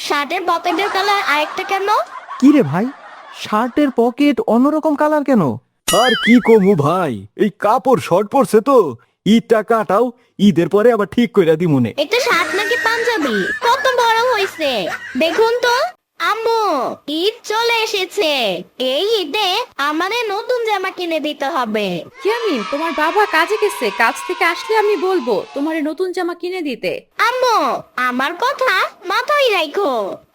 শার্টের পকেটের কালার আরেকটা কেন? কি রে ভাই, শার্টের পকেট অন্যরকম কালার কেন? আর কি কমু ভাই, এই কাপড় শর্ট পড়ছে তো, ঈদটা কাটাও, ঈদের পরে আবার ঠিক কইরা দিমুনে। এটা শার্ট নাকি পাঞ্জাবি? কত বড় হয়েছে দেখুন তো। আম্মু, ঈদ চলে এসেছে। এই ঈদে আমাদের নতুন জামা কিনে দিতে হবে। ইয়ামিন, তোমার বাবা কাজে গেছে, কাজ থেকে আসলে আমি বলবো তোমার নতুন জামা কিনে দিতে। আম্মু, আমার কথা মাথায় রাখো।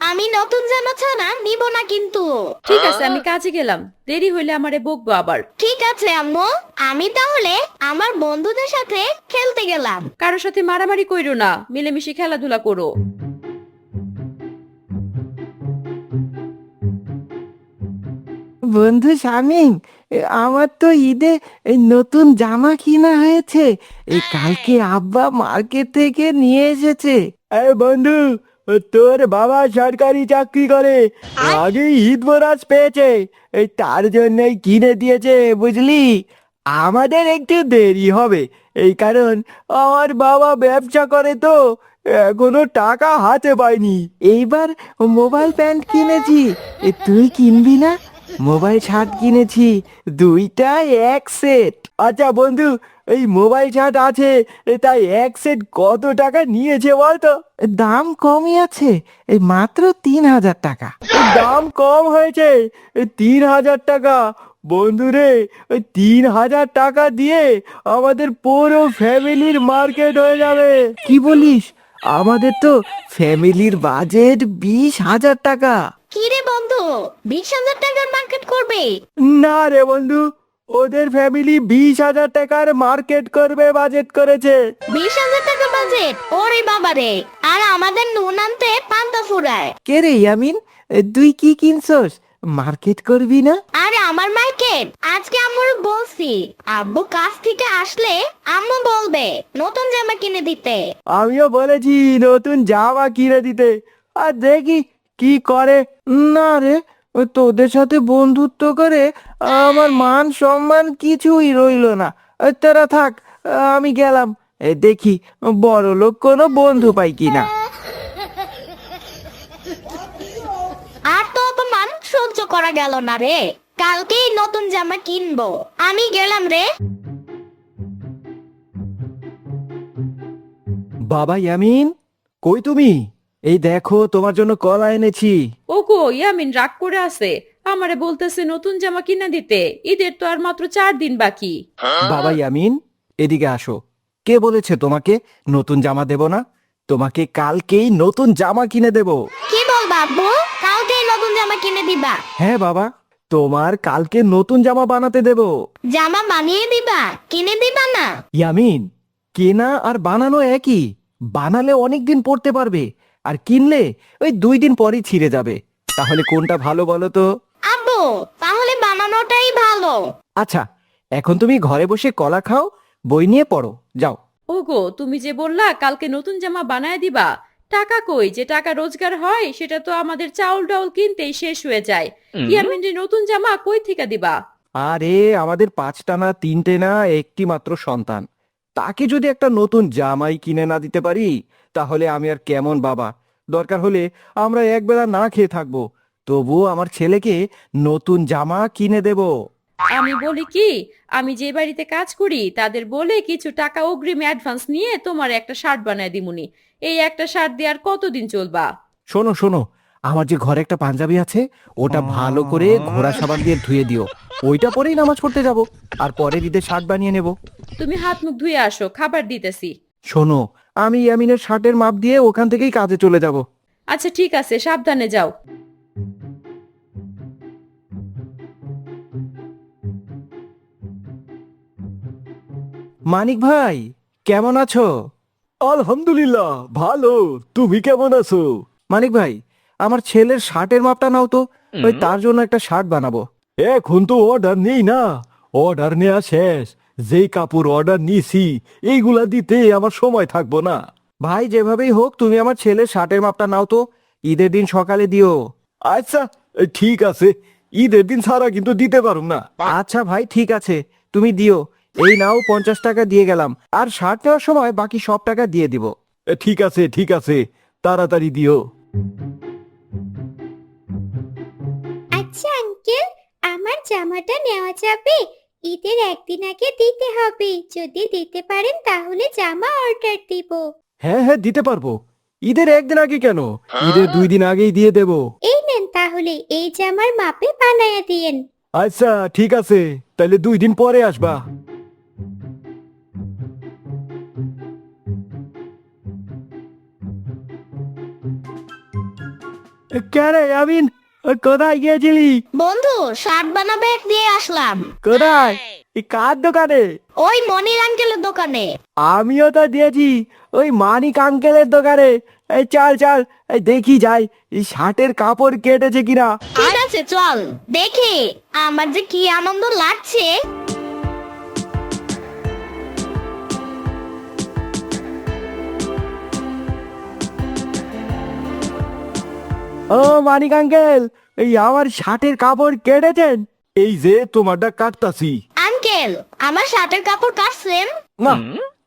আমি নতুন জামা ছাড়া নিব না কিন্তু। ঠিক আছে, আমি কাজে গেলাম, দেরি হইলে আমারে বকবো আবার। ঠিক আছে আম্মু, আমি তাহলে আমার বন্ধুদের সাথে খেলতে গেলাম। কারোর সাথে মারামারি কইরো না, মিলেমিশে খেলাধুলা করো। বন্ধু শামিম, আমার তো ঈদে এই নতুন জামা কিনা হয়েছে। এই কালকে আব্বা মার্কেট থেকে নিয়ে এসেছে। এই বন্ধু, তোর বাবা সরকারি চাকরি করে, আগেই ঈদ বোনাস পেয়েছে, এই তার জন্যই কিনে দিয়েছে বুঝলি। আমাদের একটু দেরি হবে, এই কারণ আমার বাবা ব্যবসা করে তো, এখনো টাকা হাতে পাইনি। এইবার মোবাইল প্যান্ট কিনেছি, তুই কিনবি না? মোবাইল শার্ট কিনেছি, দুইটা এক সেট। আচ্ছা বন্ধু, এই মোবাইল শার্ট আছে, তাই এক সেট কত টাকা নিয়েছে বলতো? দাম কমই আছে, এই মাত্র 3,000 টাকা। দাম কম হয়েছে, 3,000 টাকা? বন্ধুরে, ওই 3,000 টাকা দিয়ে আমাদের পুরো ফ্যামিলির মার্কেট হয়ে যাবে। কি বলিস? আমাদের তো ফ্যামিলির বাজেট 20,000 টাকা। কি রে বন্ধু, 20,000 টাকার মার্কেট করবে? না রে বন্ধু, ওদের ফ্যামিলি 20,000 টাকার মার্কেট করবে বাজেট করেছে। 20,000 টাকা বাজেট? ওরে বাবারে! আর আমাদের নুন আনতে পান্তা ফুরায়। কে রে ইয়ামিন, তুই কি কিনছস? মার্কেট করবি না? আরে আমার মার্কেট আজকে আম্মুর বলছি, আব্বু কাজ থেকে আসলে আম্মু বলবে নতুন জামা কিনে দিতে। আমিও বলেছি নতুন জামা কিনে দিতে, আর দেখি কি করে। না রে, তোদের সাথে বন্ধুত্ব করে আমার মান সম্মান কিছুই রইলো না। তোরা থাক, আমি গেলাম। দেখি বড় লোক কোনো বন্ধু পাই কিনা। আর তো অপমান সহ্য করা গেল না রে। কালকেই নতুন জামা কিনবো। আমি গেলাম রে। বাবা ইয়ামিন, কই তুমি? এই দেখো তোমার জন্য কলা এনেছি। ওগো, ইয়ামিন রাগ করে আছে, আমারে বলতেছে নতুন জামা কিনে দিতে। ঈদের তো আর মাত্র 4 দিন বাকি। বাবা ইয়ামিন, এদিকে আসো। কে বলেছে তোমাকে নতুন জামা দেব না? তোমাকে কালকেই নতুন জামা কিনে দেব। কি বলবা আব্বু? কালকেই নতুন জামা কিনে দিবা? হ্যাঁ বাবা, তোমার কালকে নতুন জামা বানাতে দেব। জামা বানিয়ে দিবা, কিনে দিবা না? ইয়ামিন, কেনা আর বানানো একই। বানালে অনেক দিন পরতে পারবে, আর কিনলে ওই 2 দিন পরই ছিঁড়ে যাবে। তাহলে কোনটা ভালো বলো তো? আব্বু, তাহলে বানানোটাই ভালো। আচ্ছা, এখন তুমি ঘরে বসে কলা খাও, বই নিয়ে পড়ো, যাও। ওগো, তুমি যে বললা কালকে নতুন জামা বানায় দিবা, টাকা কই? যে টাকা রোজগার হয় সেটা তো আমাদের চাউল ডাউল কিনতেই শেষ হয়ে যায়। ইয়ামিন রে নতুন জামা কই থেকে দিবা? আরে আমাদের 5টা না 3টে না একটি মাত্র সন্তান, তাকে যদি একটা নতুন জামাই কিনে না দিতে পারি, তাহলে আমি আর কেমন বাবা? দরকার হলে আমরা একবেলা না খেয়ে থাকবো, তবুও আমার ছেলেকে নতুন জামা কিনে দেব। আমি বলি কি, আমি যে বাড়িতে কাজ করি তাদের বলে কিছু টাকা অগ্রিম অ্যাডভান্স নিয়ে তোমার একটা শার্ট বানায় দিমুনি। এই একটা শার্ট দিয়ে আর কতদিন চলবা? শোনো শোনো, আমার যে ঘরে একটা পাঞ্জাবি আছে, ওটা ভালো করে ঘোড়া সাবান দিয়ে ধুয়ে দিও। ওইটা পরেই নামাজ পড়তে যাব, আর পরের ঈদের শার্ট বানিয়ে নেব। তুমি হাত মুখ ধুয়ে আসো, খাবার দিতেছি। শোনো, আমি ইয়ামিনের শার্টের মাপ দিয়ে ওখান থেকেই কাজে চলে যাব। আচ্ছা ঠিক আছে, সাবধানে যাও। মানিক ভাই, কেমন আছো? আলহামদুলিল্লাহ ভালো, তুমি কেমন আছো? মানিক ভাই, আমার ছেলের শার্টের মাপটা নাও তো, ওই তার জন্য একটা শার্ট বানাবো। এখন তো অর্ডার নেই না, অর্ডার নেওয়া শেষ। যেই কাপড় অর্ডার নিয়েছি এইগুলা দিতে আমার সময় থাকবো না। ভাই, যেভাবেই হোক তুমি আমার ছেলের শার্টের মাপটা নাও তো, ঈদের দিন সকালে দিও। আচ্ছা ঠিক আছে, ঈদের দিন ছাড়া কিন্তু দিতে পারুম না। আচ্ছা ভাই, ঠিক আছে, তুমি দিও। এই নাও 50 টাকা দিয়ে গেলাম, আর শার্ট নেওয়ার সময় বাকি সব টাকা দিয়ে দিব। ঠিক আছে ঠিক আছে, তাড়াতাড়ি দিও। জামাটা নেওয়া যাবে? ঈদের একদিন আগে দিতে হবে, যদি দিতে পারেন তাহলে জামা অর্ডার দিব। হ্যাঁ হ্যাঁ, দিতে পারবো। ঈদের একদিন আগে কেন, ঈদের 2 দিন আগেই দিয়ে দেব। এই নেন তাহলে, এই জামার মাপে বানায়া দিয়েন। আচ্ছা ঠিক আছে, তাহলে 2 দিন পরে আসবা। কেরে আমিন, কোথায় গিয়েছিলি? বন্ধু, শার্ট বানাবে দিয়ে আসলাম। কোথায়? এই কার দোকানে? ওই মনির আঙ্কেলের দোকানে। আমিও তো দিয়েছি ওই মানিক আঙ্কেলের দোকানে। এই চল চল, এই দেখি যাই এই শার্টের কাপড় কেটেছে কিনা। ঠিক আছে চল দেখি। আমার যে কি আনন্দ লাগছে। ও মানিক আঙ্কেল, এই আমার শার্টের কাপড় কেটেছেন? এই যে তোমারটা কাটতাছি। আঙ্কেল, আমার শার্টের কাপড় কাটছেন? না,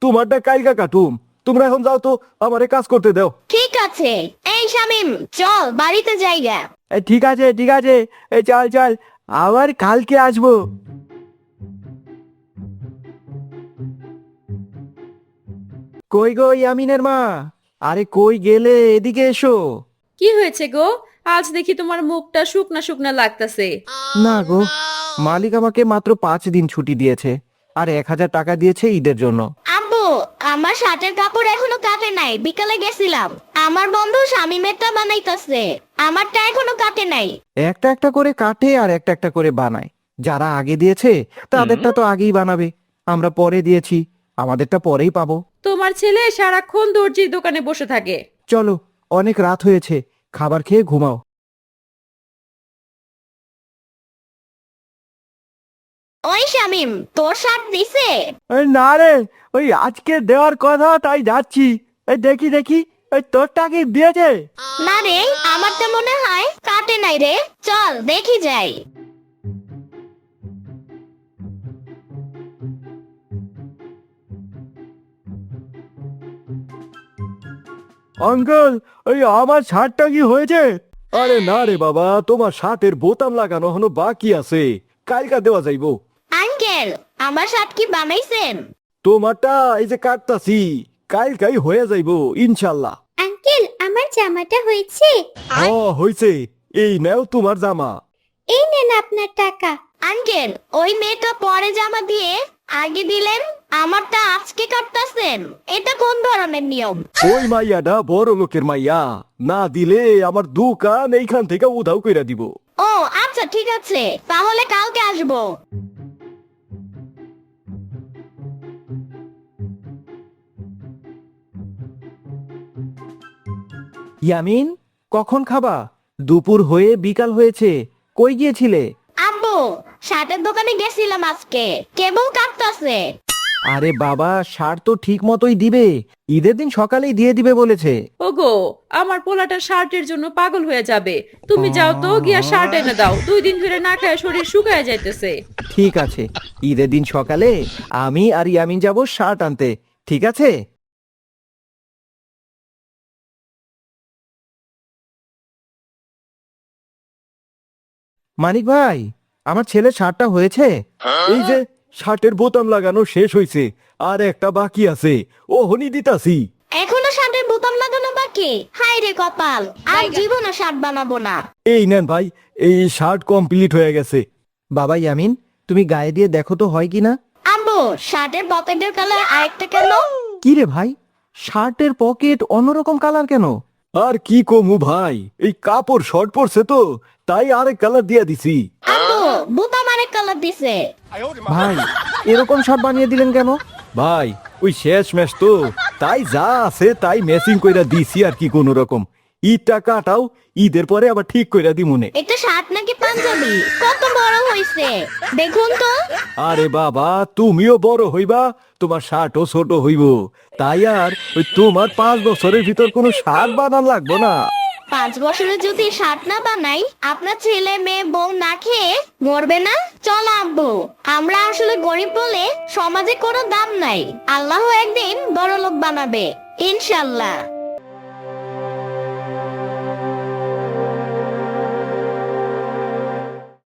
তোমারটা কালকা কাটুম। তোমরা এখন যাও তো, আমারে কাজ করতে দাও। ঠিক আছে। এই শামিম, চল বাড়িতে যাইগা। এই ঠিক আছে ঠিক আছে, এই চল চল, আবার কালকে আসবো। কই গো ইয়ামিনের মা, আরে কই গেলে, এদিকে এসো। কি হয়েছে গো? আজ দেখি তোমার মুখটা শুকনা শুকনা লাগতাছে। না গো, মালিক আমাকে মাত্র 5 দিন ছুটি দিয়েছে, আর 1000 টাকা দিয়েছে ঈদের জন্য। আব্বু, আমার শার্টের কাপড় এখনো কাটে নাই, বিকালে গেছিলাম। আমার বন্ধু শামিমেরটা বানাইতাছে, আমারটা এখনো কাটে নাই। একটা একটা করে কাটে আর একটা একটা করে বানায়। যারা আগে দিয়েছে তাদেরটা তো আগেই বানাবে, আমরা পরে দিয়েছি, আমাদেরটা পরেই পাবো। তোমার ছেলে সারাক্ষণ দর্জির দোকানে বসে থাকে। চলো, অনেক রাত হয়েছে, খাবার খেয়ে ঘুমাও। ওই শামিম, তোর শার্ট দিছে? এই না রে, ওই আজকে দেওয়ার কথা, তাই যাচ্ছি। এই দেখি দেখি, ওই তোরটা কি দিয়েছে? না রে, আমারটা মনে হয় কাটে নাই রে। চল দেখি যাই। আঙ্কেল, ওই আমার শার্টটা কি হয়েছে? আরে না রে বাবা, তোমার শার্টের বোতাম লাগানো এখনো বাকি আছে, কালকা দেওয়া যাইবো। আঙ্কেল, আমার শার্ট কি বানাইছেন? তোমারটা এই যে কাটতাছি, কালকাই হয়ে যাইবো ইনশাল্লাহ। আঙ্কেল, আমার জামাটা হয়েছে? হইছে। এই নাও তোমার জামা। এই নেন আপনার টাকা। আঙ্কেল, ওই মেয়েটা পরে জামা দিয়ে আগে দিলেন, আমারটা আজকে কাটতাছেন। এটা কোন ধরনের নিয়ম? ওই মাইয়াটা বড় লোকের মাইয়া, না দিলে আমার দোকান এইখান থেকে উধাও কইরা দিব। ও আচ্ছা, ঠিক আছে, তাহলে কালকে আসবো। ইয়ামিন, কখন খাবা? দুপুর হয়ে বিকাল হয়েছে, কই গিয়েছিলে? আব্বু, শার্টের দোকানে গেছিলাম আজকে, কেবল কাটতাছে। আরে বাবা, শার্ট তো ঠিক মতোই দিবে, ঈদের দিন সকালেই দিয়ে দিবে বলেছে। ওগো, আমার পোলাটা শার্টের জন্য পাগল হয়ে যাবে। তুমি যাও তো, গিয়া শার্ট এনে দাও। 2 দিন ধরে না খায় শরীর শুকায় যাইতেছে। ঠিক আছে, ঈদের দিন সকালে আমি আর ইয়ামিন যাব শার্ট আনতে, ঠিক আছে? মানিক ভাই, আমার ছেলের শার্টটা হয়েছে? এই যে শার্টের বোতাম লাগানো শেষ হইছে, আর একটা বাকি আছে, ও হনি দিতাছি। এখনো শার্টের বোতাম লাগানো বাকি? হাই রে কপাল, আর জীবনে শার্ট বানাবো না। এই নেন ভাই, এই শার্ট কমপ্লিট হয়ে গেছে। বাবা ইয়ামিন, তুমি গায়ে দিয়ে দেখো তো হয় কিনা। আব্বু, শার্টের পকেটের কালার আরেকটা কেন? কি রে ভাই, শার্টের পকেট অন্যরকম কালার কেন? আর কি কমু ভাই, এই কাপড় শর্ট পড়ছে তো, তাই আরেক কালার দিয়া দিছি। আব্বু, বোতাম আরেক কালার দিছে। ভাই, এরকম শার্ট বানিয়ে দিলেন কেন? ভাই, ওই শেষ ম্যাচ তো, তাই যা আছে তাই ম্যাচিং কইরা দিছি আর কি, কোন রকম। ঈদটা কাটাও, ঈদের পরে আবার ঠিক কইরা দিমুনে। এটা শার্ট নাকি পাঞ্জাবি? কত বড় হইছে দেখুন তো। আরে বাবা, তুমিও বড় হইবা, তোমার শার্টও ছোট হইব, তাই আর ওই তোমার 5 বছরের ভিতর কোনো শার্ট বানান লাগবো না। 5 বছরে যদি শার্ট না বানাই, আপনার ছেলে মেয়ে বউ না খেয়ে মরবে না? চল আব্বু, আমরা আসলে গরিব বলে সমাজে কোনো দাম নাই। আল্লাহ একদিন বড় লোক বানাবে ইনশাল্লাহ।